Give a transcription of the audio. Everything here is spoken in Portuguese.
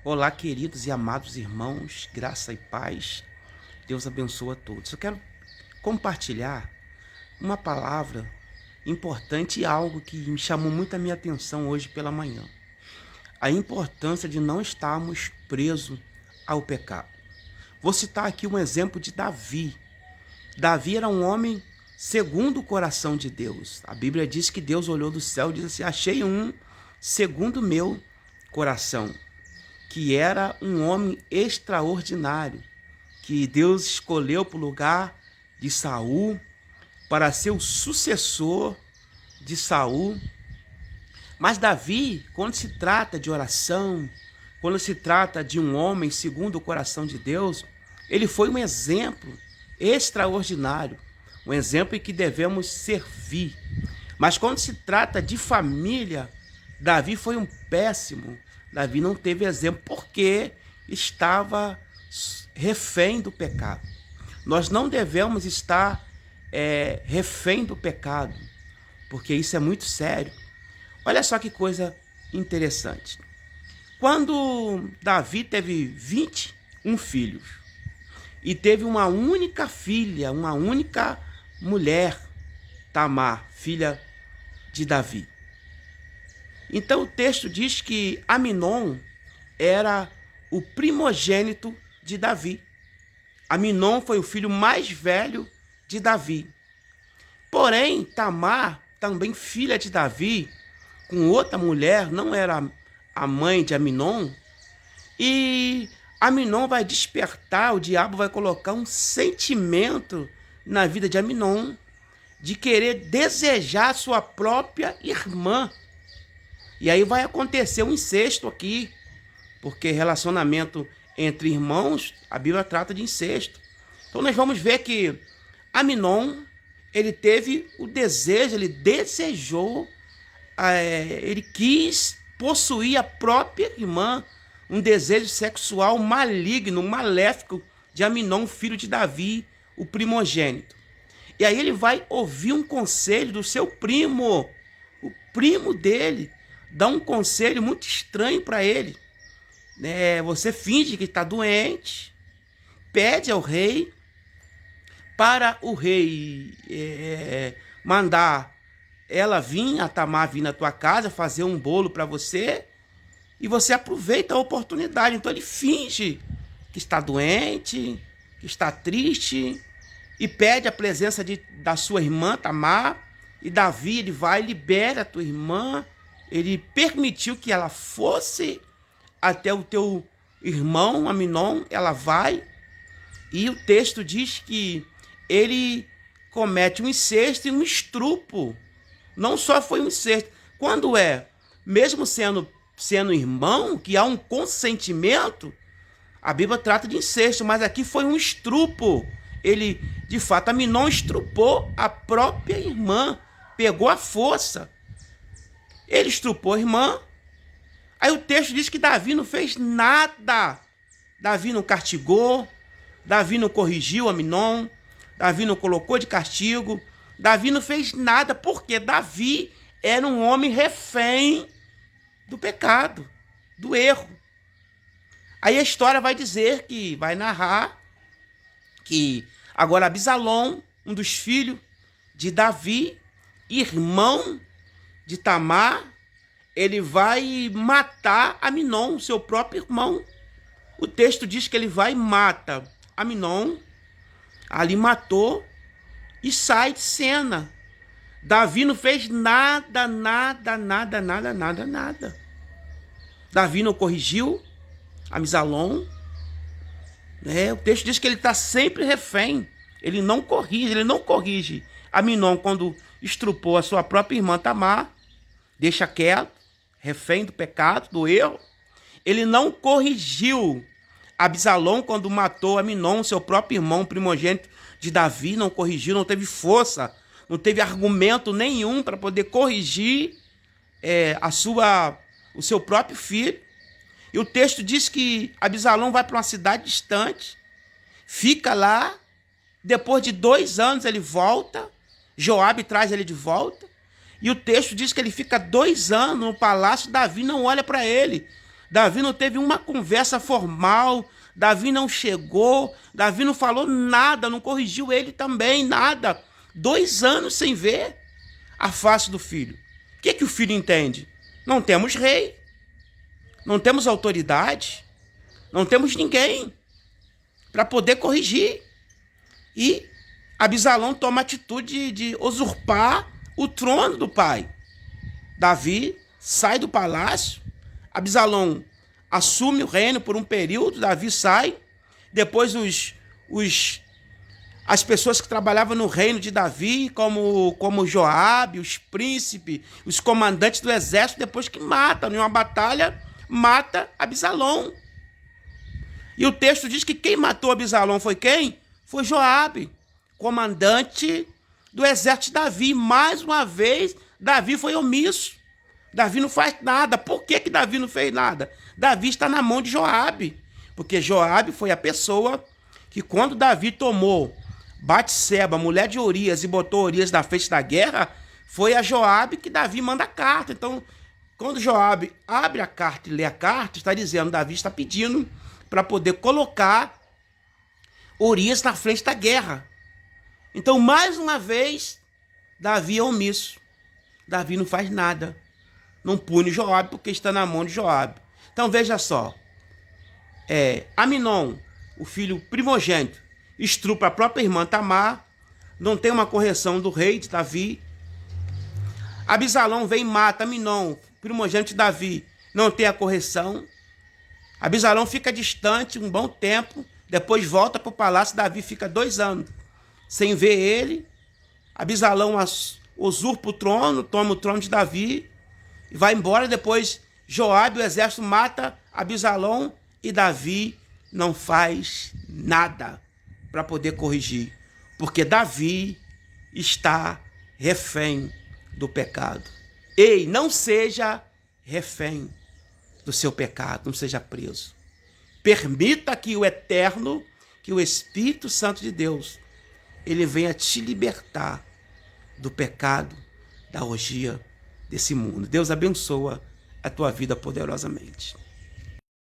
Olá, queridos e amados irmãos, graça e paz. Deus abençoe a todos. Eu quero compartilhar uma palavra importante e algo que me chamou muito a minha atenção hoje pela manhã. A importância de não estarmos presos ao pecado. Vou citar aqui um exemplo de Davi. Davi era um homem segundo o coração de Deus. A Bíblia diz que Deus olhou do céu e disse assim: achei um segundo o meu coração, que era um homem extraordinário, que Deus escolheu para o lugar de Saul, para ser o sucessor de Saul. Mas Davi, quando se trata de oração, quando se trata de um homem segundo o coração de Deus, ele foi um exemplo extraordinário, um exemplo em que devemos servir. Mas quando se trata de família, Davi foi um péssimo. Davi não teve exemplo porque estava refém do pecado. Nós não devemos estar refém do pecado, porque isso é muito sério. Olha só que coisa interessante. Quando Davi teve 21 filhos e teve uma única filha, uma única mulher, Tamar, filha de Davi. Então o texto diz que Aminon era o primogênito de Davi. Aminon foi o filho mais velho de Davi. Porém, Tamar, também filha de Davi, com outra mulher, não era a mãe de Aminon. E Aminon vai despertar, o diabo vai colocar um sentimento na vida de Aminon, de querer desejar sua própria irmã. E aí vai acontecer um incesto aqui, porque relacionamento entre irmãos, a Bíblia trata de incesto. Então nós vamos ver que Aminon, ele teve o desejo, ele desejou, ele quis possuir a própria irmã, um desejo sexual maligno, maléfico de Aminon, filho de Davi, o primogênito. E aí ele vai ouvir um conselho do seu primo, o primo dele, dá um conselho muito estranho para ele. Você finge que está doente, pede ao rei para o rei mandar ela vir, a Tamar vir na tua casa, fazer um bolo para você, e você aproveita a oportunidade. Então ele finge que está doente, que está triste, e pede a presença da sua irmã Tamar, e Davi ele vai e libera a tua irmã. Ele permitiu que ela fosse até o teu irmão Aminon, ela vai, e o texto diz que ele comete um incesto e um estupro. Não só foi um incesto, quando mesmo sendo irmão, que há um consentimento, a Bíblia trata de incesto, mas aqui foi um estupro. Ele, de fato, Aminon estrupou a própria irmã, pegou a força. Ele estrupou a irmã. Aí o texto diz que Davi não fez nada. Davi não castigou, Davi não corrigiu Aminon, Davi não colocou de castigo, Davi não fez nada, porque Davi era um homem refém do pecado, do erro. Aí a história vai dizer que, vai narrar que agora Absalom, um dos filhos de Davi, irmão de Tamar, ele vai matar Aminon, seu próprio irmão. O texto diz que ele vai e mata Aminon, ali matou e sai de cena. Davi não fez nada. Davi não corrigiu Absalom. O texto diz que ele está sempre refém. Ele não corrige Aminon quando estrupou a sua própria irmã Tamar, deixa quieto, refém do pecado, do erro. Ele não corrigiu Absalom quando matou Aminon, seu próprio irmão primogênito de Davi, não corrigiu, não teve força, não teve argumento nenhum para poder corrigir o seu próprio filho. E o texto diz que Absalom vai para uma cidade distante, fica lá, depois de 2 anos ele volta, Joabe traz ele de volta, e o texto diz que ele fica 2 anos no palácio, Davi não olha para ele. Davi não teve uma conversa formal, Davi não chegou, Davi não falou nada, não corrigiu ele também, nada. 2 anos sem ver a face do filho. O que o filho entende? Não temos rei, não temos autoridade, não temos ninguém para poder corrigir. E Absalão toma a atitude de usurpar o trono do pai. Davi sai do palácio, Absalão assume o reino por um período, Davi sai, depois as pessoas que trabalhavam no reino de Davi, como Joabe, os príncipes, os comandantes do exército, depois que matam, em uma batalha, mata Absalão. E o texto diz que quem matou Absalão foi quem? Foi Joabe, comandante do exército de Davi. Mais uma vez, Davi foi omisso. Davi não faz nada. Por que Davi não fez nada? Davi está na mão de Joabe, porque Joabe foi a pessoa que, quando Davi tomou Batseba, mulher de Urias, e botou Urias na frente da guerra, foi a Joabe que Davi manda a carta. Então, quando Joabe abre a carta e lê a carta, está dizendo, Davi está pedindo para poder colocar Urias na frente da guerra. Então, mais uma vez, Davi é omisso. Davi não faz nada. Não pune Joabe porque está na mão de Joabe. Então, veja só. Aminon, o filho primogênito, estupra a própria irmã Tamar. Não tem uma correção do rei de Davi. Absalão vem e mata Aminon, primogênito de Davi. Não tem a correção. Absalão fica distante um bom tempo. Depois volta para o palácio. Davi fica 2 anos sem ver ele. Absalão usurpa o trono, toma o trono de Davi e vai embora. Depois Joabe, o exército, mata Absalão e Davi não faz nada para poder corrigir, porque Davi está refém do pecado. Ei, não seja refém do seu pecado, não seja preso. Permita que o Eterno, que o Espírito Santo de Deus, ele venha te libertar do pecado, da orgia desse mundo. Deus abençoa a tua vida poderosamente.